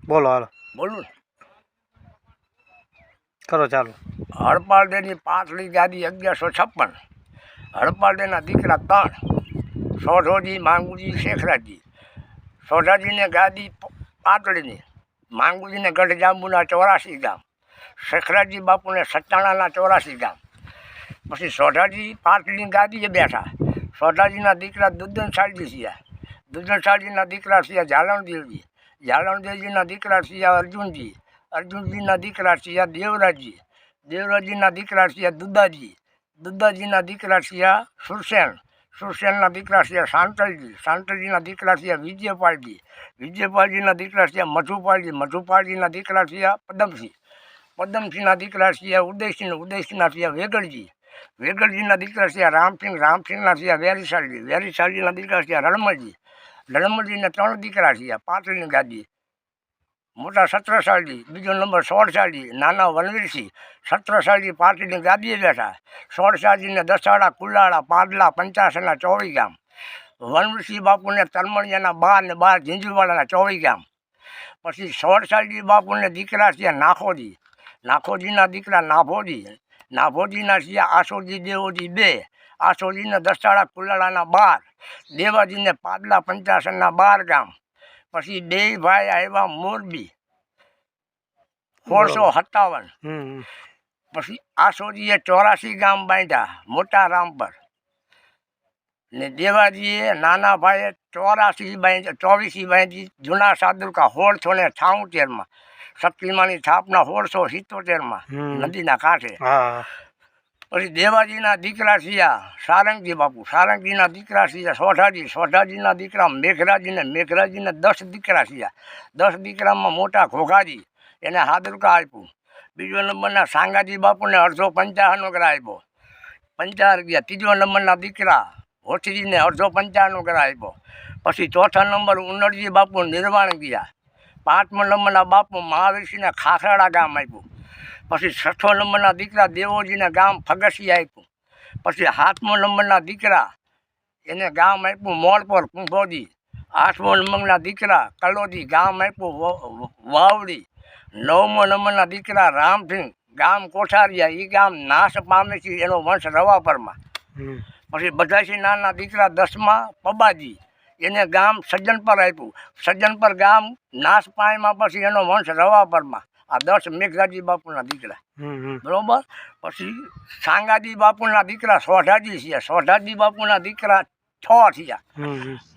બોલો હાલો બોલું ને કરો ચાલો. હરપાલદેની પાટલી ગાદી 1156. હરપાલદેના દીકરા 3, સોઢોજી, માંગુજી, શેખરાજી. સોઢાજીને ગાદી પાટલીની, માંગુજીને ગઢ જાંબુના 84 ગામ, શેખરાજી બાપુને સચાણાના 84 ગામ. પછી સોઢાજી પાટલીની ગાદીએ બેઠા. સોઢાજીના દીકરા દુધનશાળજી થયા. દુધનશાળજીના દીકરા થયા ઝાલણદેવજી. ઝાલણદેવજીના દીકરા થયા અર્જુનજી. અર્જુનજીના દીકરા થયા દેવરાજજી. દેવરાજીના દીકરા થયા દુદાજી. દુદાજીના દીકરા થયા સુરસેન. સુરસેનના દીકરા થયા શાંતલજી. શાંતલજીના દીકરા થયા વિજયપાલજી. વિજયપાલજીના દીકરા થયા મધુપાલજી. મધુપાલજીના દીકરા થયા પદમસિંહ. પદમસિંહના દીકરા થયા ઉદયસિંહ. ઉદયસિંહના થયા વેગળજી. વેગળજીના દીકરા થયા રામસિંહ. રામસિંહના થયા વેરીશાલજી. વેરીશાલજીના દીકરા થયા રણમલજી. રણમલજીને 3 દીકરા થયા પાટલીની ગાદી. મોટા 17 બીજો નંબર 16 નાના વનવીરસિંહ. 17 પાટલીની ગાદીએ બેઠા. 16 દસાડા, કુલાળા, પાડલા, પંચાસરના 24 ગામ. વનવીરસિંહ બાપુને તરમણિયાના 12 ને 12 ઝીંઝુવાડાના 24 ગામ. પછી 16 બાપુને દીકરા થયા નાખોજી. નાખોજીના દીકરા નાભોજી. નાભોજીના થયા આસોજી દેવોજી 2. આસોજીને દસાડા, કુલાળાના 12. દેવાજીને પાડલા, પંચાસરના 12 ગામ. પછી 2 ભાઈ આવ્યા મોરબી 1657. પછી આસોજીએ 84 ગામ બાંધ્યા મોટા રામપર. ને દેવાજીએ નાના ભાઈએ 24 બાંધી જૂના સાદુકા 1676. શક્તિમાની સ્થાપના 1677 નદીના કાંઠે. પછી દેવાજીના દીકરા થયા સારંગજી બાપુ. સારંગજીના દીકરા થયા સોઢાજી. સોઢાજીના દીકરા મેઘરાજીને. મેઘરાજીને 10 દીકરા થયા. 10 દીકરામાં મોટા ઘોઘાજી, એને હાદરકા આપ્યું. બીજો નંબરના સાંગાજી બાપુને અડધો 55 ગ્રા આપ્યો, 55 ગયા. ત્રીજો નંબરના દીકરા હોઠીજીને અડધો 55 ગ્રા આપ્યો. પછી ચોથા નંબર ઉનડજી બાપુ નિર્વાણ ગયા. 5મો નંબરના બાપુ મહાવીરસિંહને ખાખરાડા ગામ આપ્યું. પછી 6થો નંબરના દીકરા દેવોજીને ગામ ફગસી આપ્યું. પછી 7મો નંબરના દીકરા એને ગામ આપ્યું મોળપોર કુંભોજી. 8મો નંબરના દીકરા કલોજી ગામ આપ્યું વાવડી. 9મો નંબરના દીકરા રામસિંહ ગામ કોઠારિયા, એ ગામ નાશ પામે છે, એનો વંશ રવાપરમાં. પછી બધાથી નાના દીકરા 10મા પબાજી, એને ગામ સજ્જનપર આપ્યું. સજ્જનપર ગામ નાશ પામ્યા પછી એનો વંશ રવાપરમાં. આ 10 મેઘરાજી બાપુના દીકરા. બરોબર. પછી સાંગાજી બાપુના દીકરા સોઢાજી છે. સોઢાજી બાપુના દીકરા 6 થયા.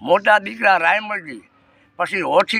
મોટા દીકરા રાયમલજી. પછી હોઠી